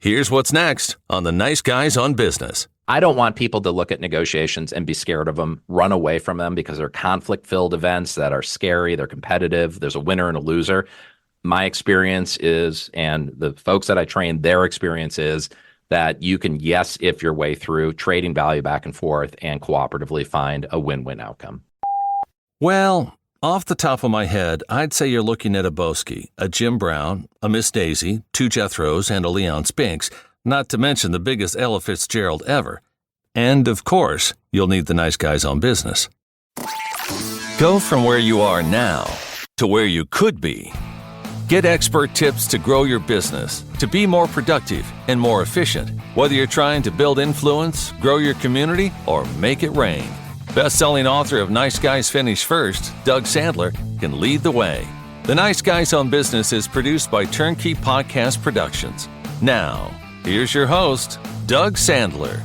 Here's what's next on the Nice Guys on Business. I don't want people to look at negotiations and be scared of them, run away from them because they're conflict-filled events that are scary, they're competitive, there's a winner and a loser. My experience is, and the folks that I train, their experience is that you can yes if your way through trading value back and forth and cooperatively find a win-win outcome. Well, off the top of my head, I'd say you're looking at a Boski, a Jim Brown, a Miss Daisy, two Jethros, and a Leon Spinks, not to mention the biggest Ella Fitzgerald ever. And, of course, you'll need the Nice Guys on Business. Go from where you are now to where you could be. Get expert tips to grow your business, to be more productive and more efficient, whether you're trying to build influence, grow your community, or make it rain. Best-selling author of Nice Guys Finish First, Doug Sandler, can lead the way. The Nice Guys on Business is produced by Turnkey Podcast Productions. Now, here's your host, Doug Sandler.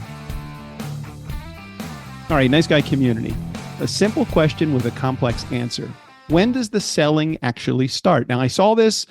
All right, Nice Guy community. A simple question with a complex answer. When does the selling actually start? Now, I saw this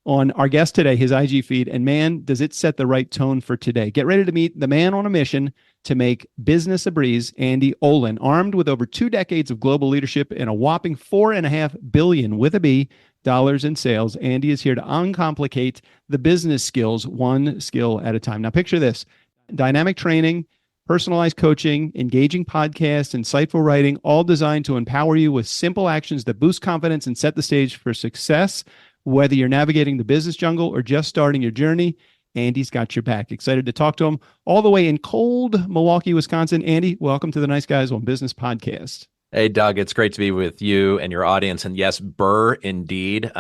on our guest today, his IG feed, and man, does it set the right tone for today. Get ready to meet the man on a mission to make business a breeze, Andy Olen. Armed with over 2 decades of global leadership and a whopping $4.5 billion with a B dollars in sales, Andy is here to uncomplicate the business skills one skill at a time. Now, picture this: dynamic training, personalized coaching, engaging podcasts, insightful writing, all designed to empower you with simple actions that boost confidence and set the stage for success. Whether you're navigating the business jungle or just starting your journey, Andy's got your back. Excited to talk to him all the way in cold Milwaukee, Wisconsin. Andy, welcome to the Nice Guys on Business podcast. Hey, Doug, it's great to be with you and your audience. And yes, burr indeed.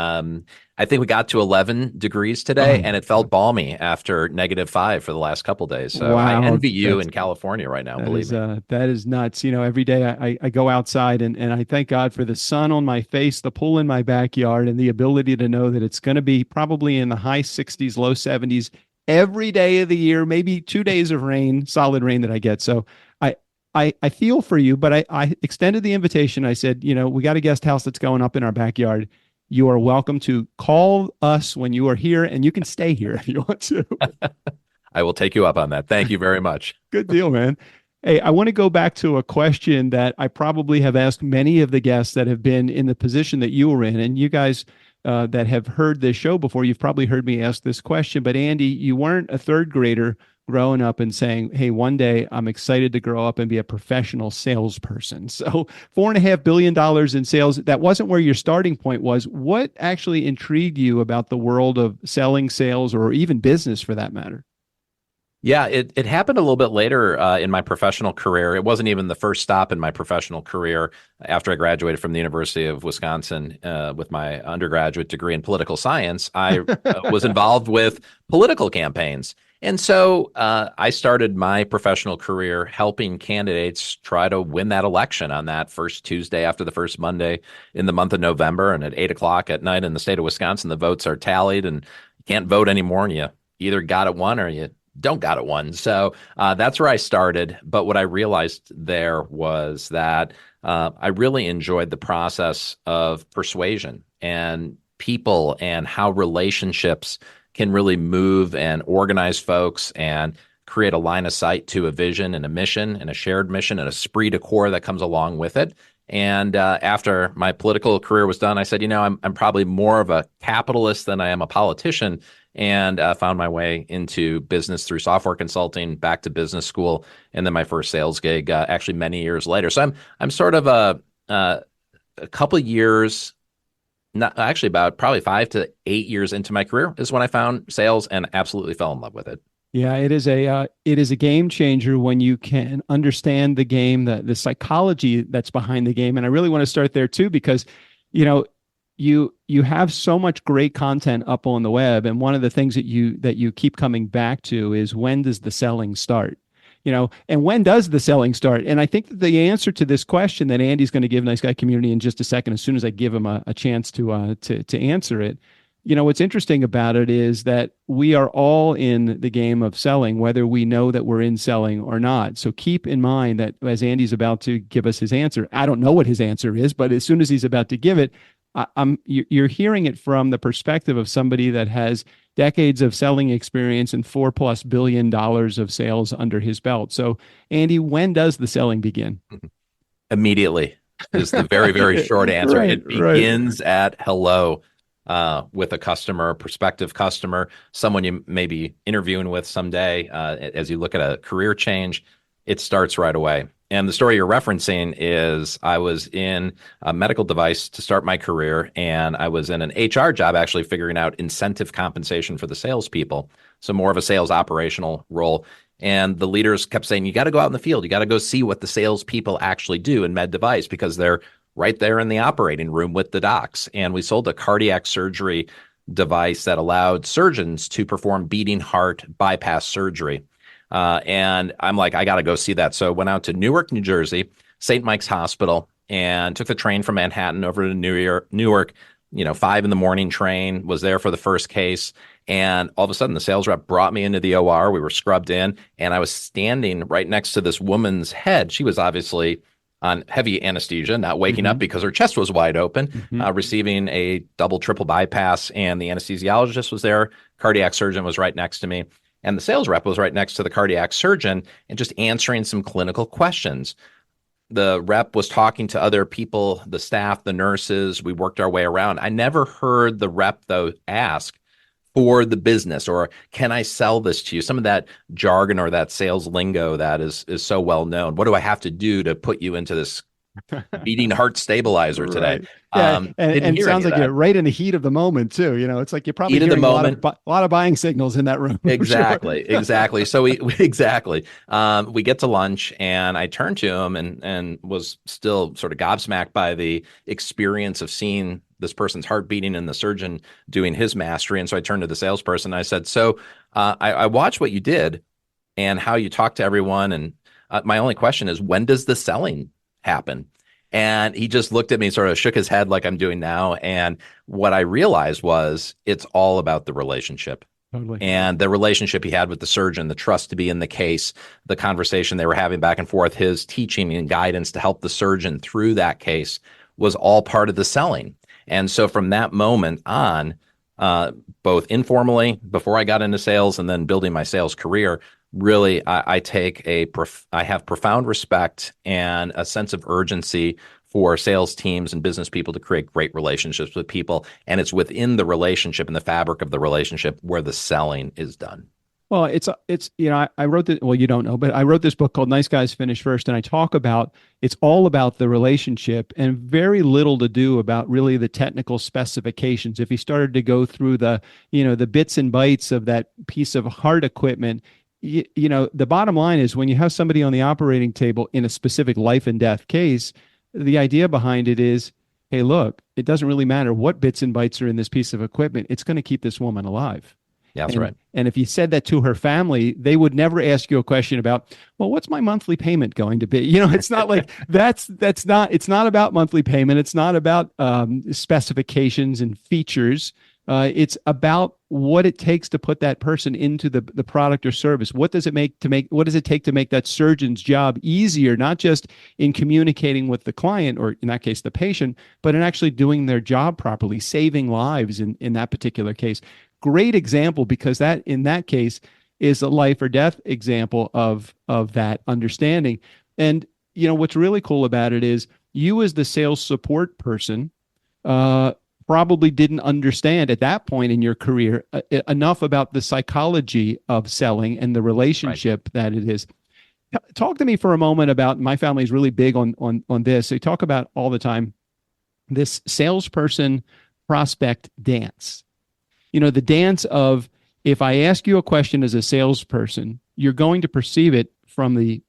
I think we got to 11 degrees today, and it felt balmy after -5 for the last couple of days. So wow, I envy you in California right now, believe me. That is nuts. You know, every day I go outside and I thank God for the sun on my face, the pool in my backyard, and the ability to know that it's going to be probably in the high 60s, low 70s every day of the year, maybe 2 days of rain, solid rain that I get. So I feel for you, but I extended the invitation. I said, you know, we got a guest house that's going up in our backyard. You are welcome to call us when you are here, and you can stay here if you want to. I will take you up on that. Thank you very much. Good deal, man. Hey, I want to go back to a question that I probably have asked many of the guests that have been in the position that you were in. And you guys that have heard this show before, you've probably heard me ask this question. But Andy, you weren't a third grader growing up and saying, hey, one day I'm excited to grow up and be a professional salesperson. So $4.5 billion in sales, that wasn't where your starting point was. What actually intrigued you about the world of selling, sales, or even business for that matter? Yeah, it happened a little bit later in my professional career. It wasn't even the first stop in my professional career. After I graduated from the University of Wisconsin with my undergraduate degree in political science, I was involved with political campaigns. And so I started my professional career helping candidates try to win that election on that first Tuesday after the first Monday in the month of November. And at 8 o'clock at night in the state of Wisconsin, the votes are tallied and you can't vote anymore. And you either got it won or you don't got it won. So that's where I started. But what I realized there was that I really enjoyed the process of persuasion and people and how relationships can really move and organize folks and create a line of sight to a vision and a mission and a shared mission and a esprit de corps that comes along with it. And after my political career was done, I said, you know, I'm probably more of a capitalist than I am a politician, and found my way into business through software consulting, back to business school, and then my first sales gig actually many years later. So I'm sort of a couple years, not actually about probably 5 to 8 years into my career is when I found sales and absolutely fell in love with it. Yeah, it is a game changer when you can understand the game, the psychology that's behind the game. And I really want to start there too, because, you know, you have so much great content up on the web. And one of the things that you keep coming back to is, when does the selling start? You know, and when does the selling start? And I think that the answer to this question that Andy's going to give Nice Guy community in just a second, as soon as I give him a chance to answer it. You know, what's interesting about it is that we are all in the game of selling, whether we know that we're in selling or not. So keep in mind that as Andy's about to give us his answer, I don't know what his answer is, but as soon as he's about to give it, you're hearing it from the perspective of somebody that has decades of selling experience and $4+ billion of sales under his belt. So, Andy, when does the selling begin? Immediately is the very, very short answer. Right, It begins at hello with a customer, prospective customer, someone you may be interviewing with someday. As you look at a career change, it starts right away. And the story you're referencing is I was in a medical device to start my career, and I was in an HR job actually figuring out incentive compensation for the salespeople. So more of a sales operational role. And the leaders kept saying, you got to go out in the field. You got to go see what the salespeople actually do in med device because they're right there in the operating room with the docs. And we sold a cardiac surgery device that allowed surgeons to perform beating heart bypass surgery. And I'm like, I got to go see that. So I went out to Newark, New Jersey, St. Mike's Hospital, and took the train from Manhattan over to Newark, 5 a.m. train, was there for the first case. And all of a sudden, the sales rep brought me into the OR. We were scrubbed in, and I was standing right next to this woman's head. She was obviously on heavy anesthesia, not waking up because her chest was wide open, receiving a double, triple bypass. And the anesthesiologist was there. Cardiac surgeon was right next to me. And the sales rep was right next to the cardiac surgeon and just answering some clinical questions. The rep was talking to other people, the staff, the nurses. We worked our way around. I never heard the rep, though, ask for the business or can I sell this to you? Some of that jargon or that sales lingo that is so well known. What do I have to do to put you into this beating heart stabilizer today? Right. Yeah, and it sounds like you're right in the heat of the moment too. It's like you're probably hearing a lot of buying signals in that room. Exactly, sure. Exactly. So we get to lunch, and I turned to him and was still sort of gobsmacked by the experience of seeing this person's heart beating and the surgeon doing his mastery. And so I turned to the salesperson and I said, so I watched what you did and how you talked to everyone. And my only question is, when does the selling happen? And he just looked at me, sort of shook his head like I'm doing now. And what I realized was it's all about the relationship. Totally. And the relationship he had with the surgeon, the trust to be in the case, the conversation they were having back and forth, his teaching and guidance to help the surgeon through that case was all part of the selling. And so from that moment on, both informally before I got into sales and then building my sales career, really, I have profound respect and a sense of urgency for sales teams and business people to create great relationships with people. And it's within the relationship and the fabric of the relationship where the selling is done. Well, I wrote this, well, you don't know, but I wrote this book called Nice Guys Finish First. And I talk about, it's all about the relationship and very little to do about really the technical specifications. If you started to go through the bits and bytes of that piece of heart equipment, the bottom line is when you have somebody on the operating table in a specific life and death case, the idea behind it is, hey, look, it doesn't really matter what bits and bytes are in this piece of equipment. It's going to keep this woman alive. Yeah, that's right. And if you said that to her family, they would never ask you a question about, well, what's my monthly payment going to be? It's not like it's not about monthly payment. It's not about specifications and features. It's about what it takes to put that person into the product or service. What does it take to make that surgeon's job easier, not just in communicating with the client or in that case, the patient, but in actually doing their job properly, saving lives in that particular case. Great example, because that in that case is a life or death example of that understanding. And what's really cool about it is you as the sales support person probably didn't understand at that point in your career enough about the psychology of selling and the relationship that it is. Talk to me for a moment about, my family is really big on this. They talk about all the time this salesperson prospect dance. The dance of, if I ask you a question as a salesperson, you're going to perceive it from the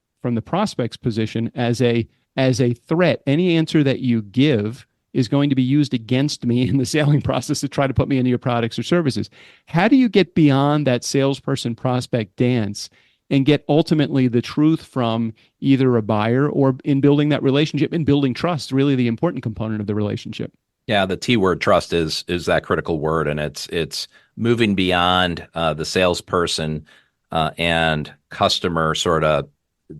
prospect's position as a threat. Any answer that you give is going to be used against me in the selling process to try to put me into your products or services. How do you get beyond that salesperson prospect dance and get ultimately the truth from either a buyer or in building that relationship and building trust, really the important component of the relationship? Yeah, the T word, trust, is that critical word, and it's moving beyond the salesperson and customer sort of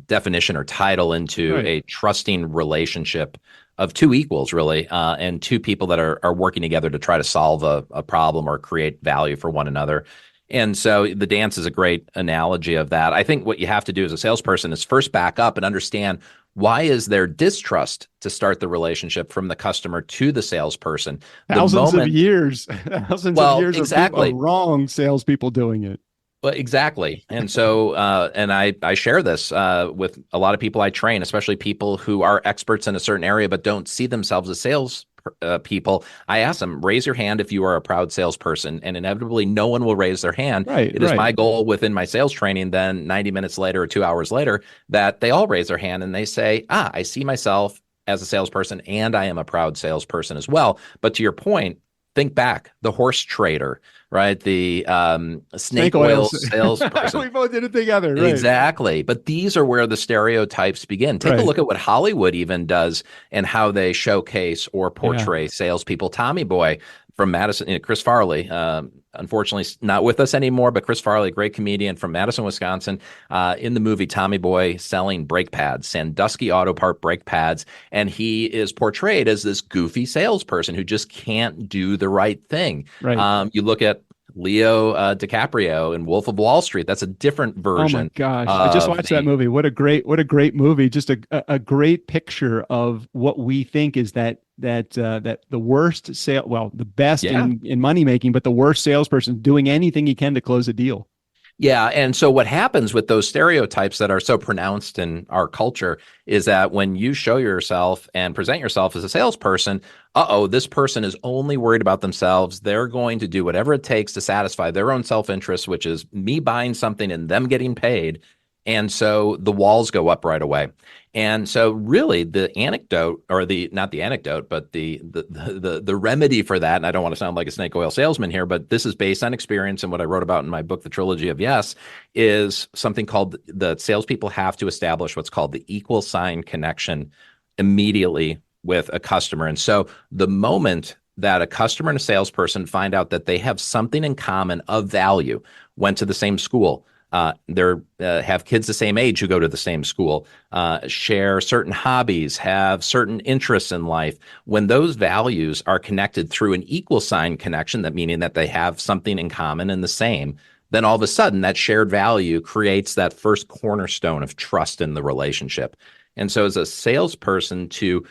definition or title into a trusting relationship of two equals, really, and two people that are working together to try to solve a problem or create value for one another. And so the dance is a great analogy of that. I think what you have to do as a salesperson is first back up and understand, why is there distrust to start the relationship from the customer to the salesperson? Thousands of years exactly. of wrong salespeople doing it. Well, exactly. And so, and I share this with a lot of people I train, especially people who are experts in a certain area but don't see themselves as sales people. I ask them, raise your hand if you are a proud salesperson, and inevitably no one will raise their hand. Right, It is my goal within my sales training, then 90 minutes later or 2 hours later, that they all raise their hand and they say, I see myself as a salesperson and I am a proud salesperson as well. But to your point, think back, the horse trader, right? The snake oil salesperson. We both did it together. Right. Exactly. But these are where the stereotypes begin. Take a look at what Hollywood even does and how they showcase or portray salespeople. Tommy Boy from Madison, Chris Farley, unfortunately not with us anymore, but Chris Farley, great comedian from Madison, Wisconsin, in the movie Tommy Boy selling brake pads, Sandusky Auto Part brake pads. And he is portrayed as this goofy salesperson who just can't do the right thing. Right. You look at Leo DiCaprio in Wolf of Wall Street. That's a different version. Oh my gosh. I just watched that movie. What a great movie. Just a great picture of what we think is that the worst the best in money making, but the worst salesperson doing anything he can to close a deal. Yeah. And so what happens with those stereotypes that are so pronounced in our culture is that when you show yourself and present yourself as a salesperson, this person is only worried about themselves. They're going to do whatever it takes to satisfy their own self-interest, which is me buying something and them getting paid. And so the walls go up right away. And so really the anecdote, or not the anecdote, but the remedy for that, and I don't want to sound like a snake oil salesman here, but this is based on experience, and what I wrote about in my book, The Trilogy of Yes, is something called, the salespeople have to establish what's called the equal sign connection immediately with a customer. And so the moment that a customer and a salesperson find out that they have something in common of value, went to the same school, have kids the same age who go to the same school, share certain hobbies, have certain interests in life. When those values are connected through an equal sign connection, that meaning that they have something in common and the same, then all of a sudden that shared value creates that first cornerstone of trust in the relationship. And so as a salesperson, to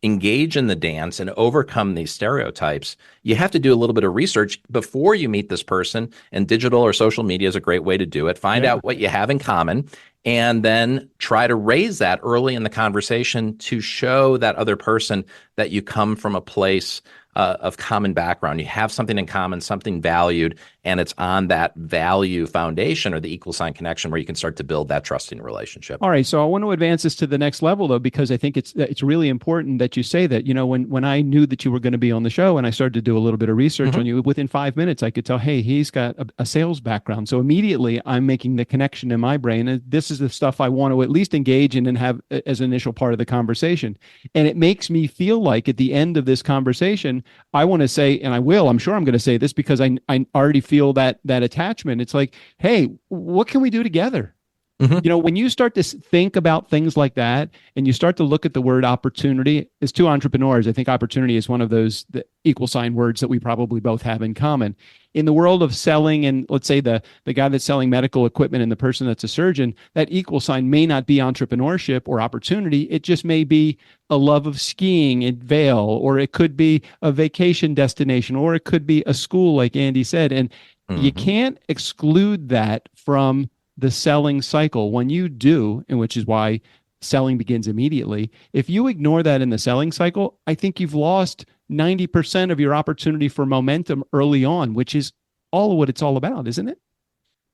engage in the dance and overcome these stereotypes, you have to do a little bit of research before you meet this person, and digital or social media is a great way to do it. Find out what you have in common, and then try to raise that early in the conversation to show that other person that you come from a place of common background. You have something in common, something valued, and it's on that value foundation or the equal sign connection where you can start to build that trusting relationship. All right. So I want to advance this to the next level, though, because I think it's really important that you say that. When I knew that you were going to be on the show and I started to do a little bit of research on you, within 5 minutes, I could tell, hey, he's got a sales background. So immediately I'm making the connection in my brain. And this is the stuff I want to at least engage in and have as an initial part of the conversation. And it makes me feel like at the end of this conversation, I want to say, and I'm sure I'm going to say this because I already feel that attachment. It's like, hey, what can we do together? When you start to think about things like that and you start to look at the word opportunity, as two entrepreneurs, I think opportunity is one of those the equal sign words that we probably both have in common. In the world of selling, and let's say the guy that's selling medical equipment and the person that's a surgeon, that equal sign may not be entrepreneurship or opportunity. It just may be a love of skiing in Vail, or it could be a vacation destination, or it could be a school, like Andy said. And you can't exclude that from the selling cycle. When you do, and which is why selling begins immediately, if you ignore that in the selling cycle, I think you've lost 90% of your opportunity for momentum early on, which is all of what it's all about, isn't it?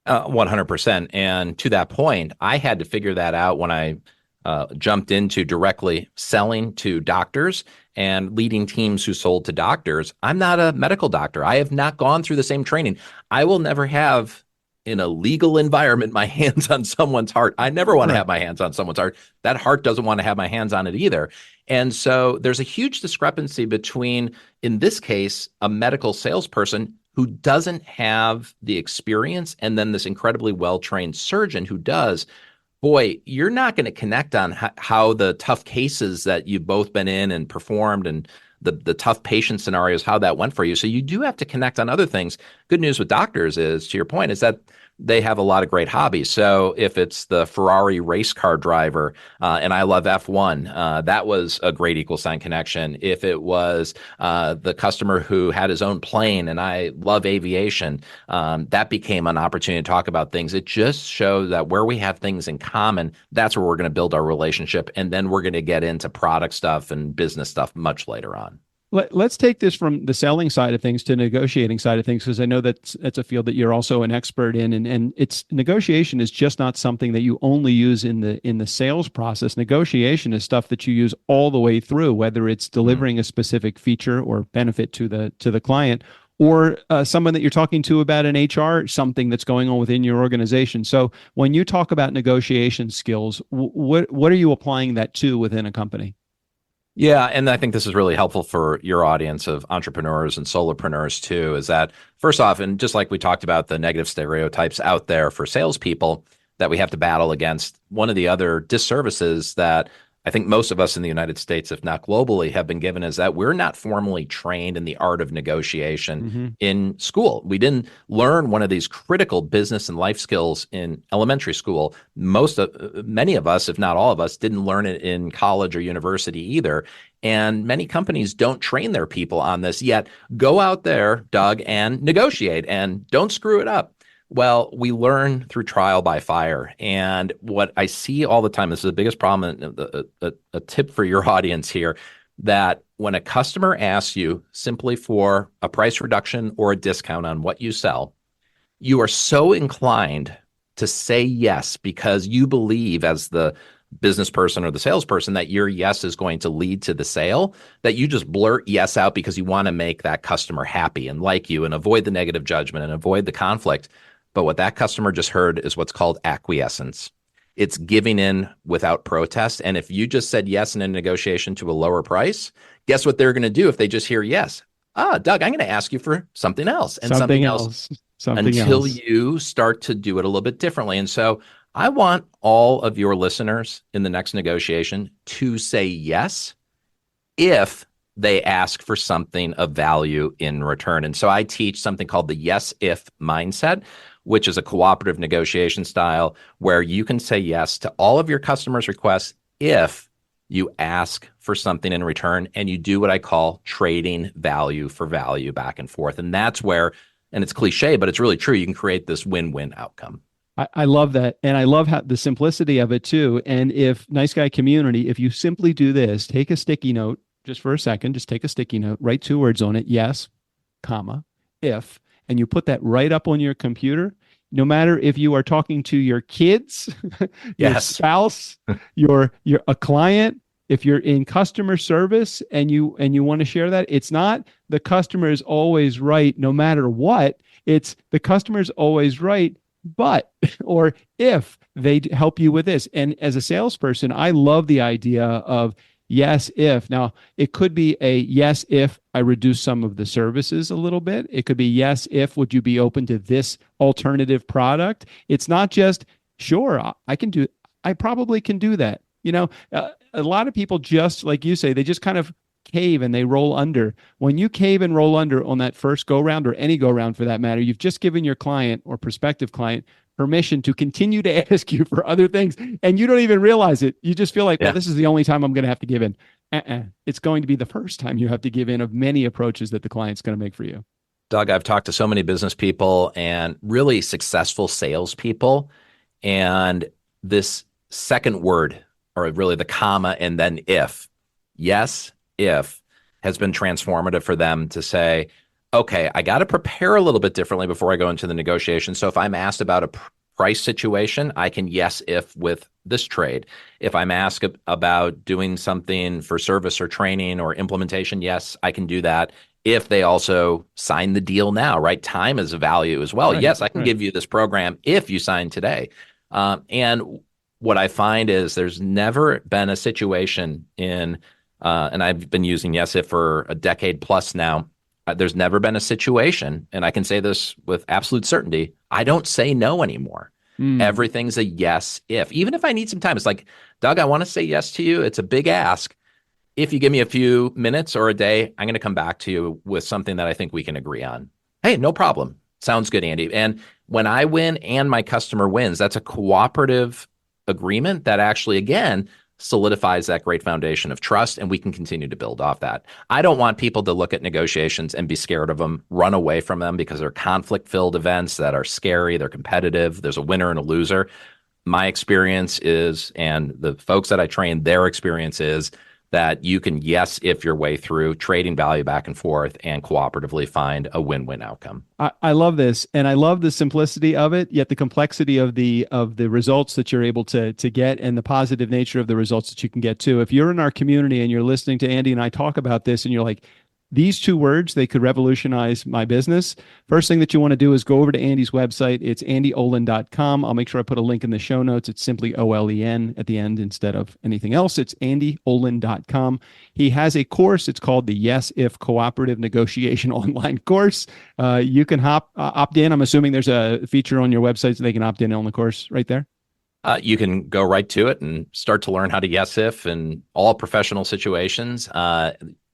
100%. And to that point, I had to figure that out when I jumped into directly selling to doctors and leading teams who sold to doctors. I'm not a medical doctor. I have not gone through the same training. I will never have, in a legal environment, my hands on someone's heart. I never want to have my hands on someone's heart. That heart doesn't want to have my hands on it either. And so there's a huge discrepancy between, in this case, a medical salesperson who doesn't have the experience and then this incredibly well-trained surgeon who does. boy, you're not going to connect on how the tough cases that you've both been in and performed and the tough patient scenarios, how that went for you. So you do have to connect on other things. Good news with doctors is, to your point, is that they have a lot of great hobbies. So if it's the Ferrari race car driver, and I love F1, that was a great equal sign connection. If it was the customer who had his own plane and I love aviation, that became an opportunity to talk about things. It just shows that where we have things in common, that's where we're going to build our relationship. And then we're going to get into product stuff and business stuff much later on. Let's take this from the selling side of things to negotiating side of things, because I know that's a field that you're also an expert in, and it's negotiation is just not something that you only use in the sales process. Negotiation is stuff that you use all the way through, whether it's delivering a specific feature or benefit to the client, or someone that you're talking to about an HR, something that's going on within your organization. So when you talk about negotiation skills, what are you applying that to within a company? Yeah, and I think this is really helpful for your audience of entrepreneurs and solopreneurs too, is that first off, and just like we talked about the negative stereotypes out there for salespeople that we have to battle against, one of the other disservices that I think most of us in the United States, if not globally, have been given is that we're not formally trained in the art of negotiation in school. We didn't learn one of these critical business and life skills in elementary school. Many of us, if not all of us, didn't learn it in college or university either. And many companies don't train their people on this yet. Go out there, Doug, and negotiate and don't screw it up. Well, we learn through trial by fire. And what I see all the time, this is the biggest problem, a tip for your audience here, that when a customer asks you simply for a price reduction or a discount on what you sell, you are so inclined to say yes because you believe as the business person or the salesperson that your yes is going to lead to the sale, that you just blurt yes out because you want to make that customer happy and like you and avoid the negative judgment and avoid the conflict. But what that customer just heard is what's called acquiescence. It's giving in without protest. And if you just said yes in a negotiation to a lower price, guess what they're going to do if they just hear yes? Doug, I'm going to ask you for something else and something else until you start to do it a little bit differently. And so I want all of your listeners in the next negotiation to say yes if they ask for something of value in return. And so I teach something called the yes-if mindset, which is a cooperative negotiation style where you can say yes to all of your customers' requests if you ask for something in return and you do what I call trading value for value back and forth. And that's where, and it's cliche, but it's really true, you can create this win-win outcome. I love that. And I love how the simplicity of it too. And if Nice Guy community, if you simply do this, take a sticky note just for a second, just take a sticky note, write 2 words on it, yes, comma, if, and you put that right up on your computer, no matter if you are talking to your kids, your spouse, your a client, if you're in customer service and you want to share that, it's not the customer is always right no matter what, it's the customer is always right, but, or if they help you with this. And as a salesperson, I love the idea of yes, if. Now, it could be a yes, if I reduce some of the services a little bit. It could be yes, if would you be open to this alternative product? It's not just, sure, I probably can do that. You know, a lot of people just, like you say, they just kind of cave and they roll under. When you cave and roll under on that first go round or any go round for that matter, you've just given your client or prospective client permission to continue to ask you for other things. And you don't even realize it. You just feel like, well, this is the only time I'm going to have to give in. It's going to be the first time you have to give in of many approaches that the client's going to make for you. Doug, I've talked to so many business people and really successful salespeople. And this second word, or really the comma and then if, yes, if, has been transformative for them to say, okay, I got to prepare a little bit differently before I go into the negotiation. So if I'm asked about a price situation, I can yes, if with this trade. If I'm asked about doing something for service or training or implementation, yes, I can do that. If they also sign the deal now, right? Time is a value as well. Right, yes, I can give you this program if you sign today. And what I find is there's never been a situation in, and I've been using yes, if for a decade plus now, there's never been a situation, and I can say this with absolute certainty, I don't say no anymore. Everything's a yes if. Even if I need some time, it's like, Doug, I want to say yes to you. It's a big ask. If you give me a few minutes or a day, I'm going to come back to you with something that I think we can agree on. Hey, no problem. Sounds good, Andy. And when I win and my customer wins, that's a cooperative agreement that actually, again, solidifies that great foundation of trust, and we can continue to build off that. I don't want people to look at negotiations and be scared of them, run away from them because they're conflict-filled events that are scary, they're competitive, there's a winner and a loser. My experience is, and the folks that I train, their experience is that you can yes if your way through trading value back and forth and cooperatively find a win-win outcome. I love this, and I love the simplicity of it, yet the complexity of the results that you're able to get, and the positive nature of the results that you can get too. If you're in our community and you're listening to Andy and I talk about this, and you're like, these two words, they could revolutionize my business. First thing that you want to do is go over to Andy's website. It's andyolen.com. I'll make sure I put a link in the show notes. It's simply OLEN at the end instead of anything else. It's andyolen.com. He has a course. It's called the Yes If Cooperative Negotiation Online Course. You can opt in. I'm assuming there's a feature on your website so they can opt in on the course right there. You can go right to it and start to learn how to yes if in all professional situations.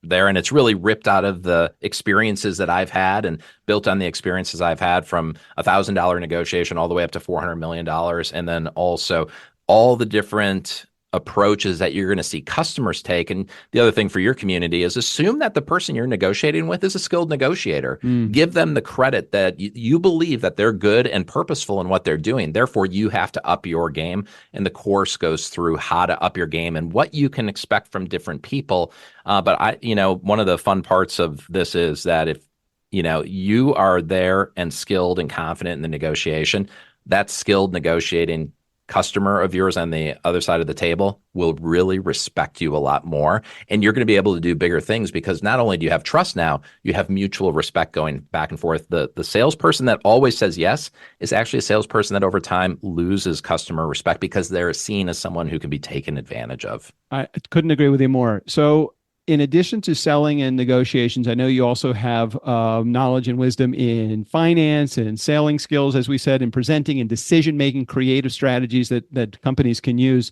There, and it's really ripped out of the experiences that I've had and built on the experiences I've had from $1,000 negotiation all the way up to $400 million. And then also all the different approaches that you're going to see customers take. And the other thing for your community is assume that the person you're negotiating with is a skilled negotiator. Give them the credit that you believe that they're good and purposeful in what they're doing. Therefore, you have to up your game. And the course goes through how to up your game and what you can expect from different people. But one of the fun parts of this is that if you are there and skilled and confident in the negotiation, that skilled negotiating customer of yours on the other side of the table will really respect you a lot more. And you're going to be able to do bigger things because not only do you have trust now, you have mutual respect going back and forth. The salesperson that always says yes is actually a salesperson that over time loses customer respect because they're seen as someone who can be taken advantage of. I couldn't agree with you more. So in addition to selling and negotiations, I know you also have knowledge and wisdom in finance and selling skills, as we said, in presenting and decision-making, creative strategies that companies can use.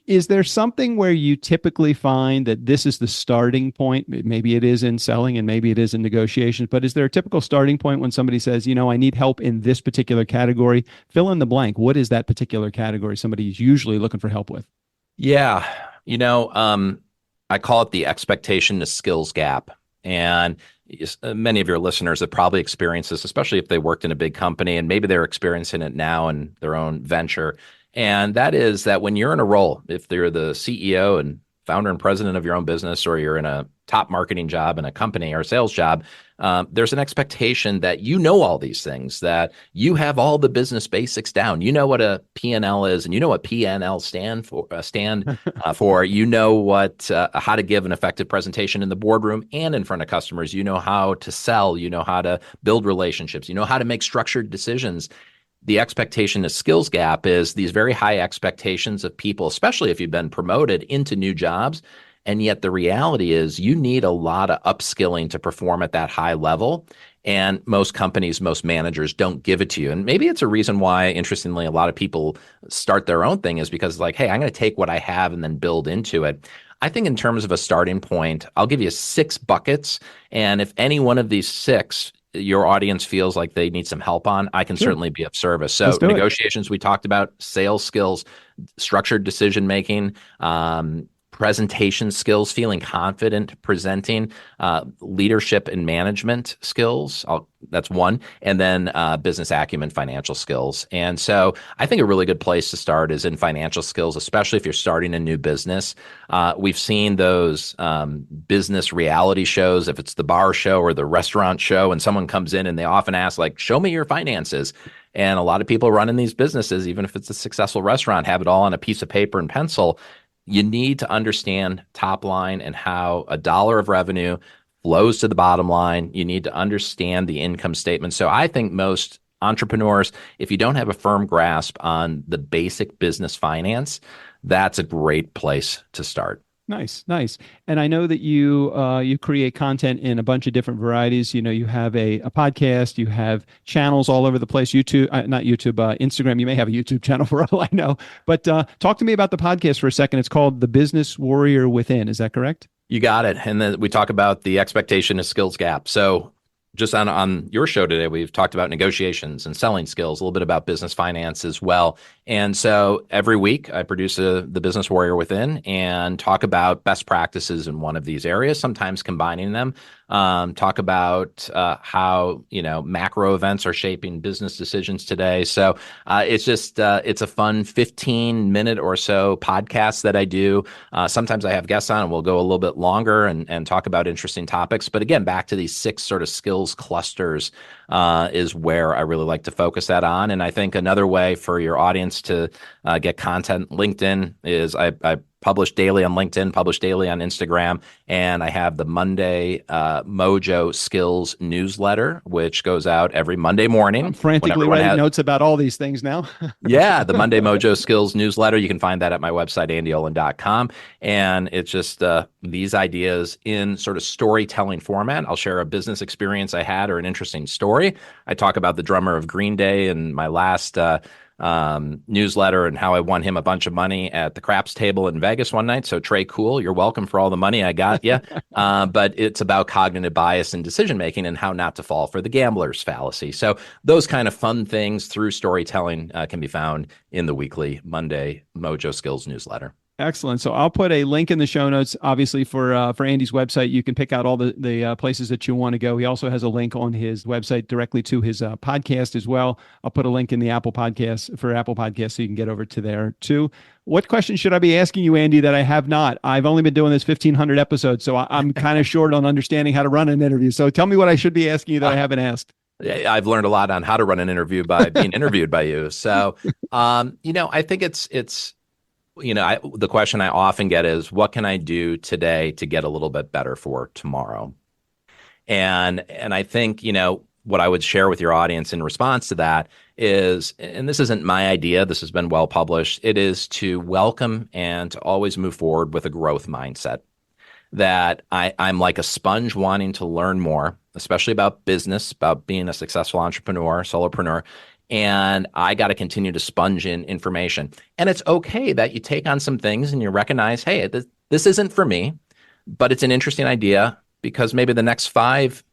Is there something where you typically find that this is the starting point? Maybe it is in selling and maybe it is in negotiations, but is there a typical starting point when somebody says, I need help in this particular category? Fill in the blank. What is that particular category somebody's usually looking for help with? Yeah. I call it the expectation to skills gap. And many of your listeners have probably experienced this, especially if they worked in a big company and maybe they're experiencing it now in their own venture. And that is that when you're in a role, if you're the CEO and founder and president of your own business, or you're in a top marketing job in a company or a sales job, there's an expectation that you know all these things, that you have all the business basics down. You know what a P&L is, and you know what P&L stand for. You know what how to give an effective presentation in the boardroom and in front of customers. You know how to sell. You know how to build relationships. You know how to make structured decisions. The expectation to skills gap is these very high expectations of people, especially if you've been promoted into new jobs. And yet the reality is you need a lot of upskilling to perform at that high level. And most companies, most managers don't give it to you. And maybe it's a reason why, interestingly, a lot of people start their own thing is because hey, I'm going to take what I have and then build into it. I think in terms of a starting point, I'll give you 6 buckets. And if any one of these 6 your audience feels like they need some help on, I can certainly be of service. So negotiations, we talked about, sales skills, structured decision-making, presentation skills, feeling confident presenting, leadership and management skills. That's one. And then business acumen, financial skills. And so I think a really good place to start is in financial skills, especially if you're starting a new business. We've seen those business reality shows, if it's the bar show or the restaurant show, and someone comes in and they often ask, show me your finances. And a lot of people running these businesses, even if it's a successful restaurant, have it all on a piece of paper and pencil. You need to understand top line and how a dollar of revenue flows to the bottom line. You need to understand the income statement. So I think most entrepreneurs, if you don't have a firm grasp on the basic business finance, that's a great place to start. Nice, nice. And I know that you create content in a bunch of different varieties. You have a podcast, you have channels all over the place. YouTube, not YouTube, Instagram. You may have a YouTube channel for all I know. But talk to me about the podcast for a second. It's called The Business Warrior Within. Is that correct? You got it. And then we talk about the expectation to skills gap. So just on your show today, we've talked about negotiations and selling skills, a little bit about business finance as well. And so every week I produce The Business Warrior Within and talk about best practices in one of these areas, sometimes combining them. Talk about how, macro events are shaping business decisions today. So it's just, it's a fun 15-minute or so podcast that I do. Sometimes I have guests on and we'll go a little bit longer and talk about interesting topics. But again, back to these 6 sort of skills clusters is where I really like to focus that on. And I think another way for your audience to get content, LinkedIn is I publish daily on LinkedIn, publish daily on Instagram, and I have the Monday Mojo Skills newsletter, which goes out every Monday morning. I'm frantically writing notes about all these things now. Yeah, the Monday Mojo Skills newsletter. You can find that at my website, andyolen.com. And it's just these ideas in sort of storytelling format. I'll share a business experience I had or an interesting story. I talk about the drummer of Green Day in my last newsletter and how I won him a bunch of money at the craps table in Vegas one night. So Trey Cool, you're welcome for all the money I got you. But it's about cognitive bias and decision making and how not to fall for the gambler's fallacy. So those kind of fun things through storytelling can be found in the weekly Monday Mojo Skills newsletter. Excellent. So I'll put a link in the show notes, obviously, for Andy's website. You can pick out all the places that you want to go. He also has a link on his website directly to his podcast as well. I'll put a link in the Apple Podcasts so you can get over to there too. What question should I be asking you, Andy, that I have not? I've only been doing this 1,500 episodes, so I'm kind of short on understanding how to run an interview. So tell me what I should be asking you that I haven't asked. I've learned a lot on how to run an interview by being interviewed by you. So, I think it's the question I often get is, what can I do today to get a little bit better for tomorrow? And I think, what I would share with your audience in response to that is, and this isn't my idea, this has been well published, it is to welcome and to always move forward with a growth mindset. That I'm like a sponge wanting to learn more, especially about business, about being a successful entrepreneur, solopreneur. And I got to continue to sponge in information. And it's okay that you take on some things and you recognize, hey, this isn't for me, but it's an interesting idea because maybe the next 5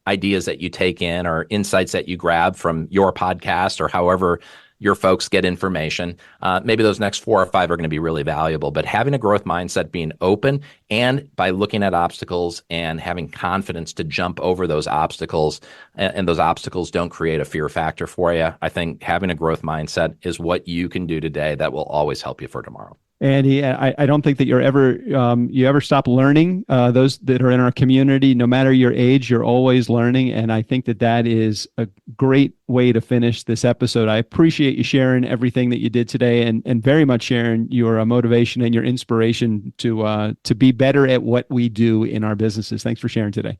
ideas that you take in or insights that you grab from your podcast or however your folks get information, maybe those next 4 or 5 are going to be really valuable. But having a growth mindset, being open, and by looking at obstacles and having confidence to jump over those obstacles, and those obstacles don't create a fear factor for you, I think having a growth mindset is what you can do today that will always help you for tomorrow. Andy, I don't think that you ever stop learning. Those that are in our community, no matter your age, you're always learning. And I think that is a great way to finish this episode. I appreciate you sharing everything that you did today and very much sharing your motivation and your inspiration to be better at what we do in our businesses. Thanks for sharing today.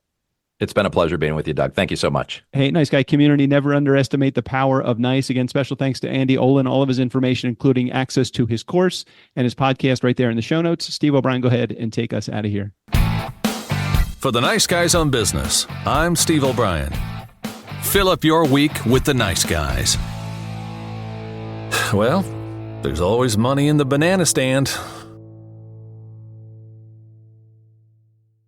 It's been a pleasure being with you, Doug. Thank you so much. Hey, Nice Guy community, never underestimate the power of nice. Again, special thanks to Andy Olen. All of his information, including access to his course and his podcast right there in the show notes. Steve O'Brien, go ahead and take us out of here. For the Nice Guys on Business, I'm Steve O'Brien. Fill up your week with the nice guys. Well, there's always money in the banana stand.